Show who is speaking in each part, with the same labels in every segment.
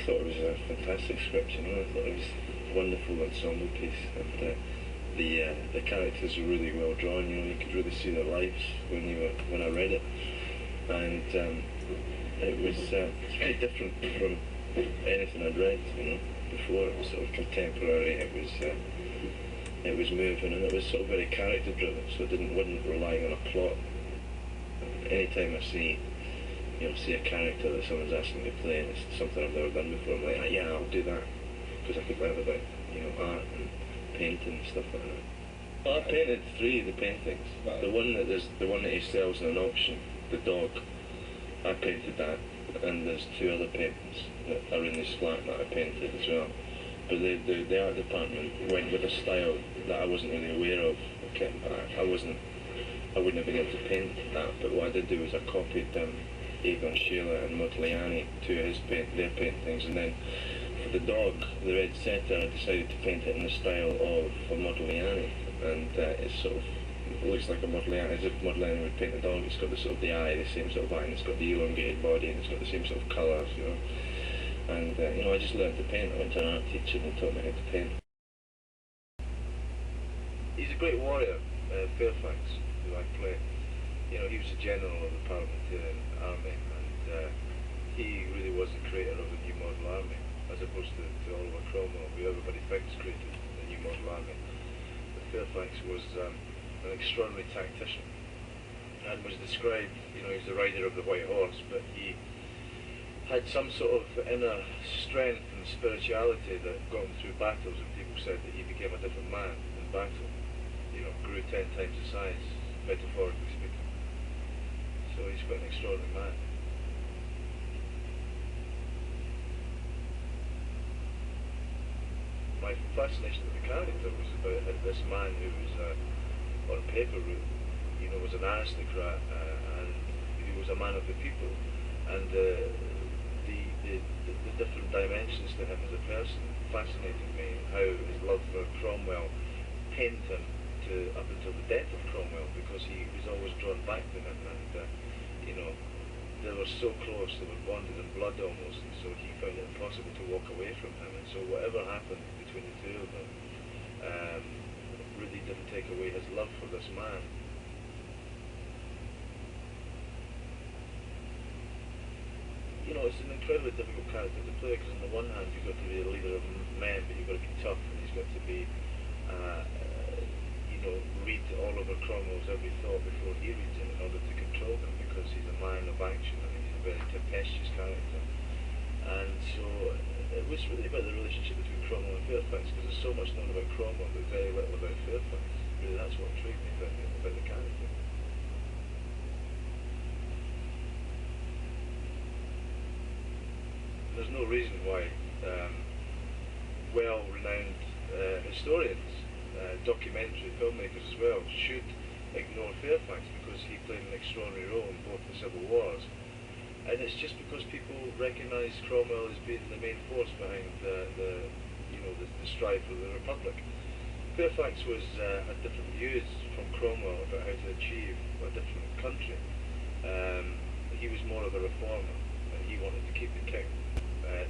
Speaker 1: thought it was a fantastic script, you know. I thought it was a wonderful ensemble piece, and the characters were really well drawn. You know, you could really see their lives when I read it, and it was it's very different from anything I'd read, you know, before. It was sort of contemporary. It was moving, and it was sort of very character driven, so it wasn't relying on a plot. Anytime I see a character that someone's asking me to play and it's something I've never done before, I'm like, yeah, I'll do that, because I could learn about, art and painting and stuff like that. Well, I painted 3 of the paintings. Wow. The one that he sells in an auction, the dog, I painted that, and there's 2 other paintings that are in this flat that I painted as well. But the art department went with a style that I wasn't really aware of. Okay, I wouldn't have been able to paint that, but what I did do was I copied Egon Schiele and Modigliani, 2 of their paintings, and then for the dog, the red setter, I decided to paint it in the style of Modigliani, and it sort of looks like a Modigliani, as if Modigliani would paint the dog. It's got the eye, the same sort of eye, and it's got the elongated body, and it's got the same sort of colours, you know. And I just learned to paint. I went to an art teacher and he taught me how to paint. He's a great warrior, Fairfax, who I play. He was a general of the Parliamentarian Army, and he really was the creator of the new model army, as opposed to Oliver Cromwell, who everybody thinks created the new model army. But Fairfax was an extraordinary tactician, and was described, he was the rider of the white horse, but he had some sort of inner strength and spirituality that got him through battles, and people said that he became a different man in battle, grew 10 times the size, metaphorically speaking. So he's quite an extraordinary man. My fascination with the character was about this man who was, on paper, was an aristocrat, and he was a man of the people, and the different dimensions to him as a person fascinated me. How his love for Cromwell pinned him up until the death of Cromwell, because he was always drawn back to him, and they were so close, they were bonded in blood almost, and so he found it impossible to walk away from him, and so whatever happened between the 2 of them really didn't take away his love for this man. It's an incredibly difficult character to play, because on the one hand you've got to be a leader of men, but you've got to be tough, and he's got to be read Oliver Cromwell's every thought before he reads it in order to control him, because he's a man of action and he's a very tempestuous character. And so it was really about the relationship between Cromwell and Fairfax, because there's so much known about Cromwell but very little about Fairfax. Really, that's what intrigued me about the character. There's no reason why well-renowned historians, documentary filmmakers as well, should ignore Fairfax, because he played an extraordinary role in both the civil wars. And it's just because people recognise Cromwell as being the main force behind the strive for the Republic. Fairfax had different views from Cromwell about how to achieve a different country. He was more of a reformer, and he wanted to keep the king,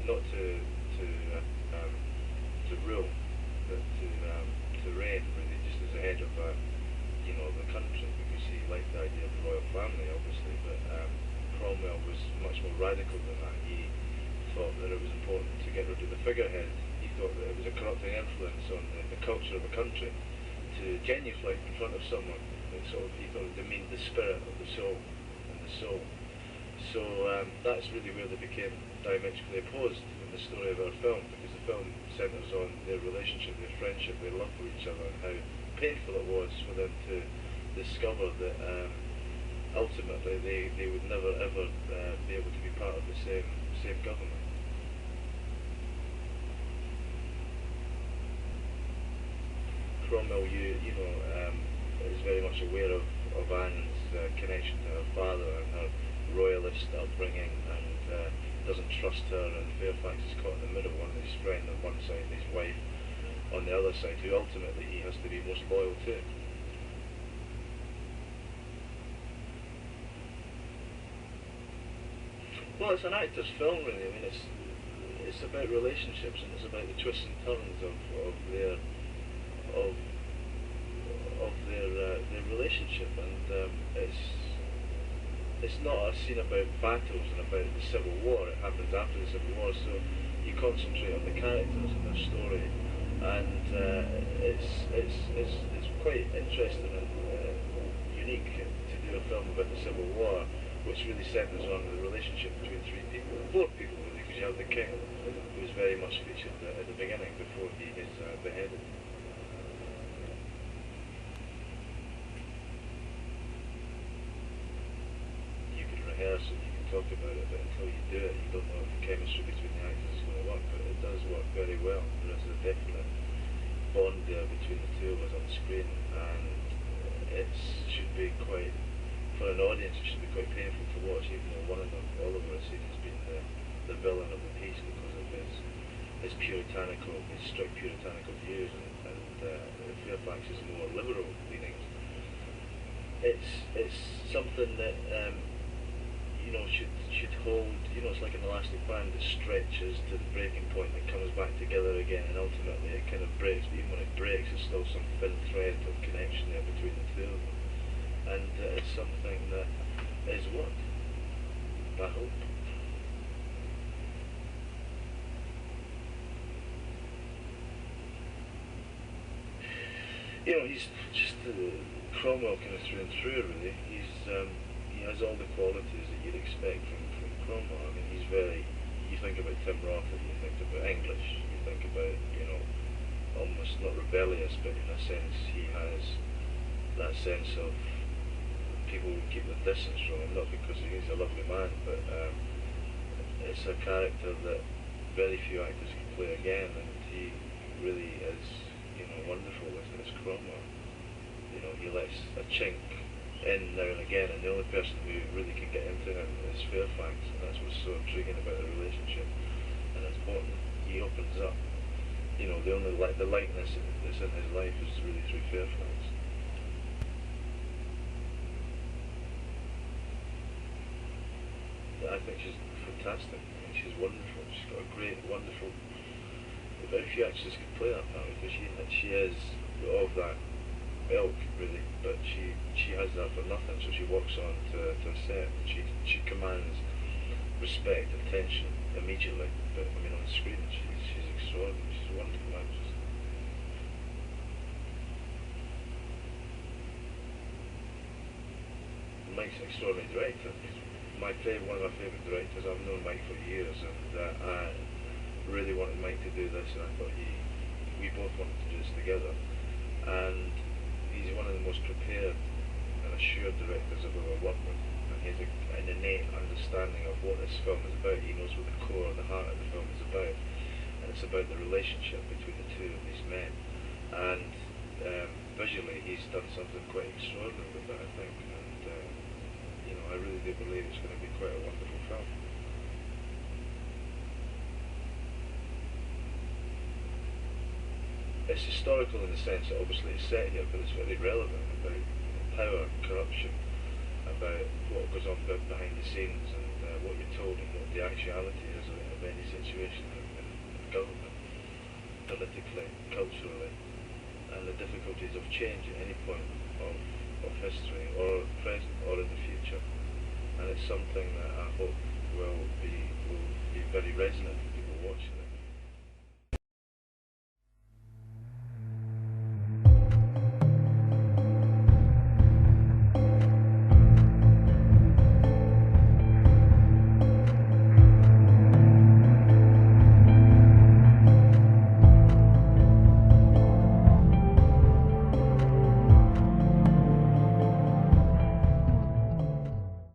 Speaker 1: not to rule, but to reign, really, just as a head of the country, because he liked the idea of the royal family, obviously. But Cromwell was much more radical than that. He thought that it was important to get rid of the figurehead. He thought that it was a corrupting influence on the culture of a country to genuflect in front of someone. He thought it demeaned the spirit of the soul and the soul. So that's really where they became diametrically opposed in the story of our film, because the film centres on their relationship, their friendship, their love for each other, and how painful it was for them to discover that ultimately they would never ever be able to be part of the same government. Cromwell, is very much aware of Anne's connection to her father and her royalist upbringing, and doesn't trust her, and Fairfax is caught in the middle, one of his friends on one side and his wife on the other side, who ultimately he has to be most loyal to. Well, it's an actor's film, really. I mean, it's about relationships, and it's about the twists and turns of of their relationship, and it's not a scene about battles and about the Civil War. It happens after the Civil War, so you concentrate on the characters and their story, and it's quite interesting and unique to do a film about the Civil War, which really centres on the relationship between four people really, because you have the king, who is very much featured at the beginning before he is beheaded. You can rehearse it, you can talk about it, but until you do it, you don't know if the chemistry between the actors is going to work. But it does work very well. There is a definite bond there between the two of us on screen, and it should be quite, for an audience, it should be quite painful to watch, even though one of them, Oliver, has been the villain of the piece because of his puritanical, his strict puritanical views, and Fairfax is more liberal leanings. It's something that should hold. It's like an elastic band that stretches to the breaking point and comes back together again, and ultimately it kind of breaks. But even when it breaks, there's still some thin thread of connection there between the two of them, and it's something that is worked, I hope. He's just Cromwell kind of through and through, really. He has all the qualities that you'd expect from Cromwell. I mean, he's very. You think about Tim Roth, you think about English, you think about almost not rebellious, but in a sense he has that sense of people would keep their distance from him, not because he's a lovely man, but it's a character that very few actors can play again, and he really is wonderful as Cromwell. He lets a chink in now and again, and the only person who really can get into him is Fairfax, and that's what's so intriguing about the relationship. And it's important. He opens up. The lightness that's in his life is really through Fairfax. I think she's fantastic. I mean, she's wonderful. She's got a great, wonderful. Very few actors can play that part, because she is of that ilk, really, but she has that for nothing. So she walks on to a set, and she commands respect and attention immediately. But I mean, on screen, she's extraordinary. She's a wonderful actress. Mike's an extraordinary director. He's one of my favourite directors. I've known Mike for years, and I really wanted Mike to do this, and I thought we both wanted to do this together. And he's one of the most prepared and assured directors I've ever worked with, and he has an innate understanding of what this film is about. He knows what the core and the heart of the film is about, and it's about the relationship between the two of these men. And visually, he's done something quite extraordinary with that, I think. And I really do believe it's going to be quite a wonderful film. It's historical in the sense that obviously it's set here, but it's very relevant about power, corruption, about what goes on behind the scenes, and what you're told and what the actuality is of any situation in government, politically, culturally, and the difficulties of change at any point of history, or present, or in the future. And it's something that I hope will be very resonant for people watching it.